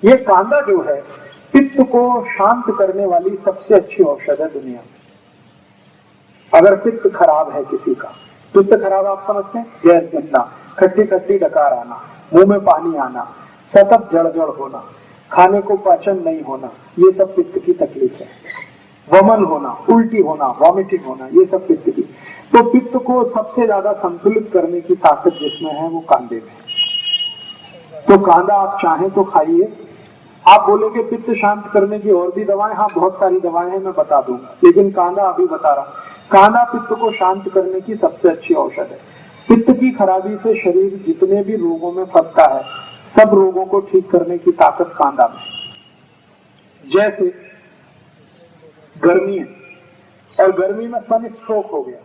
ये कांदा जो है पित्त को शांत करने वाली सबसे अच्छी औषध है दुनिया में। अगर पित्त खराब है किसी का, पित्त खराब आप समझते हैं, गैस बनना, खट्टी खट्टी डकार आना, मुंह में पानी आना, सतत जड़ होना, खाने को पाचन नहीं होना, ये सब पित्त की तकलीफ है। वमन होना, उल्टी होना, वॉमिटिंग होना, ये सब पित्त की। तो पित्त को सबसे ज्यादा संतुलित करने की ताकत जिसमें है वो कांदे में। तो कांदा आप चाहें तो खाइए। आप बोलोगे पित्त शांत करने की और भी दवाएं, हाँ बहुत सारी दवाएं हैं, मैं बता दूंगा, लेकिन कांदा अभी बता रहा हूं। कांदा पित्त को शांत करने की सबसे अच्छी औषध है। पित्त की खराबी से शरीर जितने भी रोगों में फंसता है, सब रोगों को ठीक करने की ताकत कांदा में। जैसे गर्मी है और गर्मी में सन स्ट्रोक हो गया,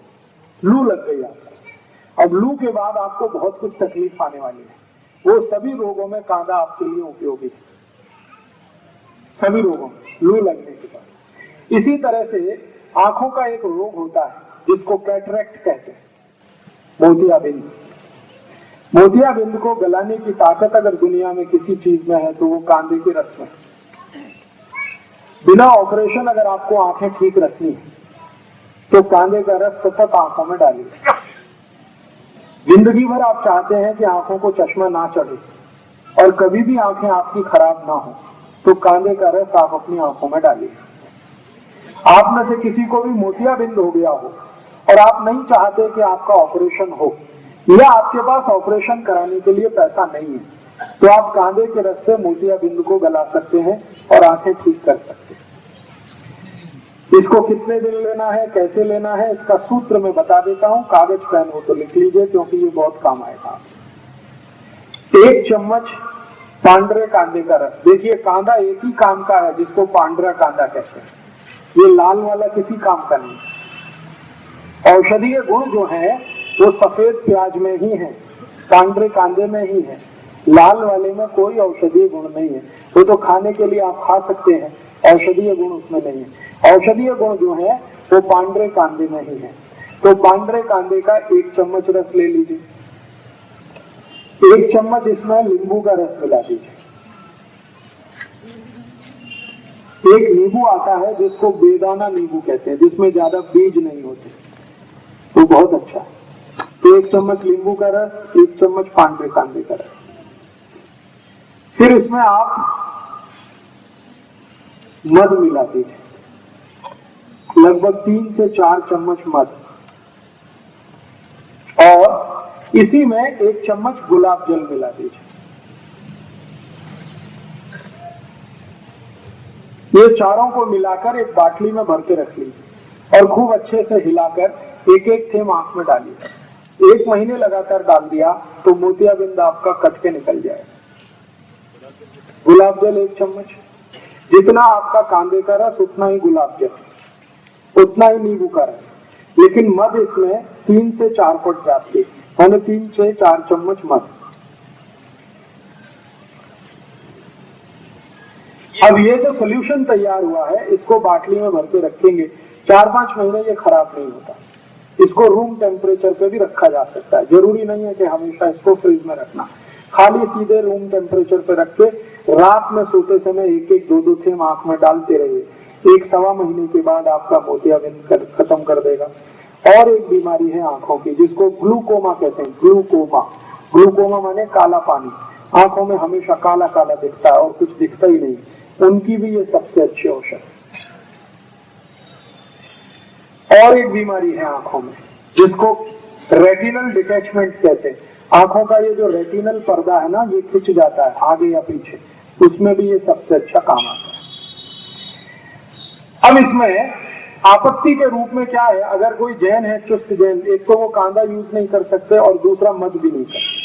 लू लग गई आपको, अब लू के बाद आपको बहुत कुछ तकलीफ आने वाली है, वो सभी रोगों में कांदा आपके लिए उपयोगी है, सभी रोगों में लू लगने के बाद। इसी तरह से आंखों का एक रोग होता है जिसको कैटरेक्ट कहते हैं, मोतियाबिंद। मोतियाबिंद को गलाने की ताकत अगर दुनिया में किसी चीज में है तो वो कांदे के रस में। बिना ऑपरेशन अगर आपको आंखें ठीक रखनी है तो कांदे का रस सतत आंखों में डालिए। जिंदगी भर आप चाहते हैं कि आंखों को चश्मा ना चढ़े और कभी भी आंखें आपकी खराब ना हो, तो कांदे का रस आप अपनी आंखों में डालिए। आप में से किसी को भी मोतियाबिंद हो गया हो और आप नहीं चाहते कि आपका ऑपरेशन हो, या आपके पास ऑपरेशन कराने के लिए पैसा नहीं है, तो आप कांदे के रस से मोतियाबिंद को गला सकते हैं और आंखें ठीक कर सकते हैं। इसको कितने दिन लेना है, कैसे लेना है, इसका सूत्र मैं बता देता हूं। कागज पेन हो तो लिख लीजिए, क्योंकि ये बहुत काम आएगा। 1 चम्मच पांडरे कांदे का रस। देखिए कांदा एक ही काम का है जिसको पांडरा कांदा कहते हैं, ये लाल वाला किसी काम का नहीं। औषधीय गुण जो है वो सफेद प्याज में ही है, पांडरे कांदे में ही है, लाल वाले में कोई औषधीय गुण नहीं है। वो तो खाने के लिए आप खा सकते हैं, औषधीय गुण उसमें नहीं है। औषधीय गुण जो है वो पांडरे कांदे में ही है। तो पांडरे कांदे का 1 चम्मच रस ले लीजिए, 1 चम्मच इसमें नींबू का रस मिला दीजिए। एक नींबू आता है जिसको बेदाना नींबू कहते हैं, जिसमें ज्यादा बीज नहीं होते, वो बहुत अच्छा है। तो 1 चम्मच नींबू का रस, 1 चम्मच पांडरे कांदे का रस। फिर इसमें आप मध मिला दीजिए, लगभग 3 से 4 चम्मच मध, और इसी में 1 चम्मच गुलाब जल मिला दीजिए। ये चारों को मिलाकर एक बाटली में भर के रख लीजिए और खूब अच्छे से हिलाकर एक एक थेम आंख में डालिए। 1 महीने लगातार डाल दिया तो मोतियाबिंद आपका कट के निकल जाएगा। गुलाब जल 1 चम्मच, जितना आपका कांदे का रस उतना ही गुलाब जल, उतना ही नींबू का रस, लेकिन मध इसमें 3 से 4 फुट जाती, मैंने 3 से 4 चम्मच मध। अब ये जो सोल्यूशन तैयार हुआ है इसको बाटली में भर के रखेंगे, 4-5 महीने ये खराब नहीं होता। इसको रूम टेम्परेचर पे भी रखा जा सकता है, जरूरी नहीं है कि हमेशा इसको फ्रिज में रखना। खाली सीधे रूम टेम्परेचर पे रख के रात में सोते समय 1-1, 2-2 थेम आंख में डालते रहिए। 1-1.25 महीने के बाद आपका मोतियाबिंद खत्म कर देगा। और एक बीमारी है आंखों की जिसको ग्लूकोमा कहते हैं। ग्लूकोमा, ग्लूकोमा माने काला पानी, आंखों में हमेशा काला काला दिखता है और कुछ दिखता ही नहीं, उनकी भी ये सबसे अच्छी औषध। और एक बीमारी है आंखों में जिसको रेटिनल डिटैचमेंट कहते हैं। आंखों का ये जो रेटिनल पर्दा है ना, ये खिंच जाता है आगे या पीछे, उसमें भी ये सबसे अच्छा काम आता है। अब इसमें आपत्ति के रूप में क्या है, अगर कोई जैन है, चुस्त जैन, एक तो वो कांदा यूज नहीं कर सकते और दूसरा मध भी नहीं कर सकते,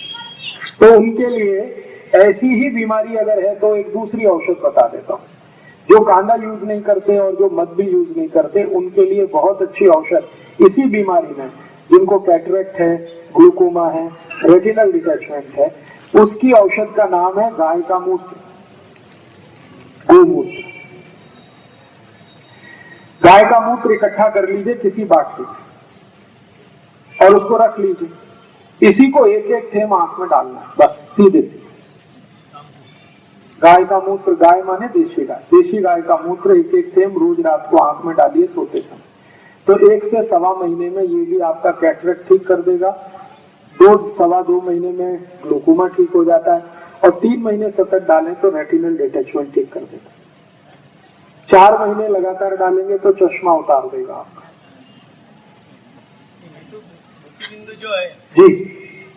तो उनके लिए ऐसी ही बीमारी अगर है तो एक दूसरी औषध बता देता हूं। जो कांदा यूज नहीं करते और जो मध भी यूज नहीं करते उनके लिए बहुत अच्छी औषध इसी बीमारी में, जिनको कैटरेक्ट है, ग्लूकोमा है, रेटिनल डिटैचमेंट है, उसकी औषध का नाम है गाय का मूत्र, गोमूत्र। गाय का मूत्र इकट्ठा कर लीजिए किसी बाटली में और उसको रख लीजिए। इसी को 1-1 थेम आंख में डालना है, बस सीधे सीधे। गाय का मूत्र, गाय माने देशी गाय, देशी गाय का मूत्र 1-1 सेम रोज रात को आंख में डालिए सोते समय। तो 1 से सवा महीने में ये भी आपका कैटरेक्ट ठीक कर देगा। 2-2.25 महीने में ग्लूकोमा ठीक हो जाता है और 3 महीने सतत डालें तो रेटिनल डिटैचमेंट ठीक कर देगा। 4 महीने लगातार डालेंगे तो चश्मा उतार देगा आपका। बिंदु जो है जी,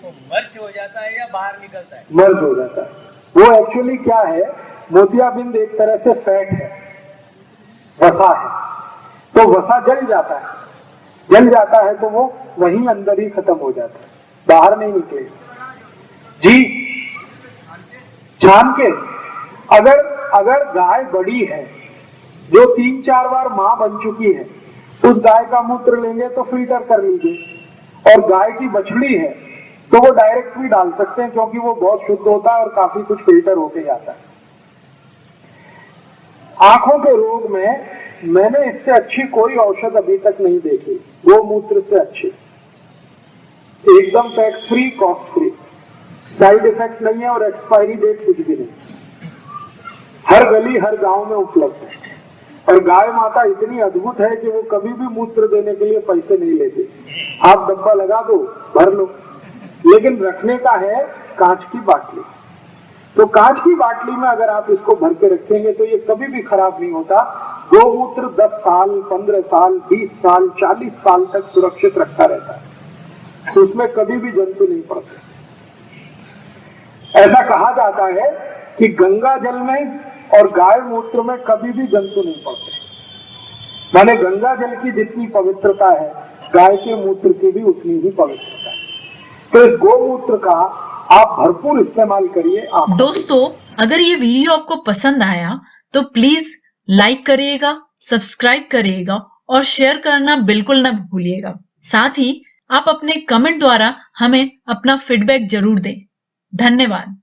वो मर्ज हो जाता है या बाहर निकलता है? मर्ज हो जाता है। वो एक्चुअली क्या है, मोतियाबिंद एक तरह से फैट है, वसा है, तो वसा जल जाता है, जल जाता है तो वो वहीं अंदर ही खत्म हो जाता है, बाहर नहीं निकलेगा। जी, छान के अगर गाय बड़ी है जो 3-4 बार मां बन चुकी है, उस गाय का मूत्र लेंगे तो फिल्टर कर लीजिए। और गाय की बछड़ी है तो वो डायरेक्ट भी डाल सकते हैं क्योंकि वो बहुत शुद्ध होता है और काफी कुछ फिल्टर होके जाता है। आंखों के रोग में मैंने इससे अच्छी कोई औषध अभी तक नहीं देखी, गोमूत्र से अच्छी, एकदम tax free, cost free, side effect नहीं है और एक्सपायरी डेट कुछ भी नहीं, हर गली हर गांव में उपलब्ध है। और गाय माता इतनी अद्भुत है कि वो कभी भी मूत्र देने के लिए पैसे नहीं लेती, आप डब्बा लगा दो, भर लो, लेकिन रखने का है कांच की बाटली। तो कांच की बाटली में अगर आप इसको भर के रखेंगे तो ये कभी भी खराब नहीं होता। गोमूत्र 10 साल, 15 साल, 20 साल, 40 साल तक सुरक्षित रखा रहता है, तो उसमें कभी भी जंतु नहीं पड़ते। ऐसा कहा जाता है कि गंगा जल में और गाय मूत्र में कभी भी जंतु नहीं पड़ते, माने गंगा जल की जितनी पवित्रता है गाय के मूत्र की भी उतनी ही पवित्रता है। तो इस गोमूत्र का आप भरपूर इस्तेमाल करिए। आप दोस्तों, अगर ये वीडियो आपको पसंद आया तो प्लीज लाइक करिएगा, सब्सक्राइब करिएगा और शेयर करना बिल्कुल ना भूलिएगा। साथ ही आप अपने कमेंट द्वारा हमें अपना फीडबैक जरूर दें। धन्यवाद।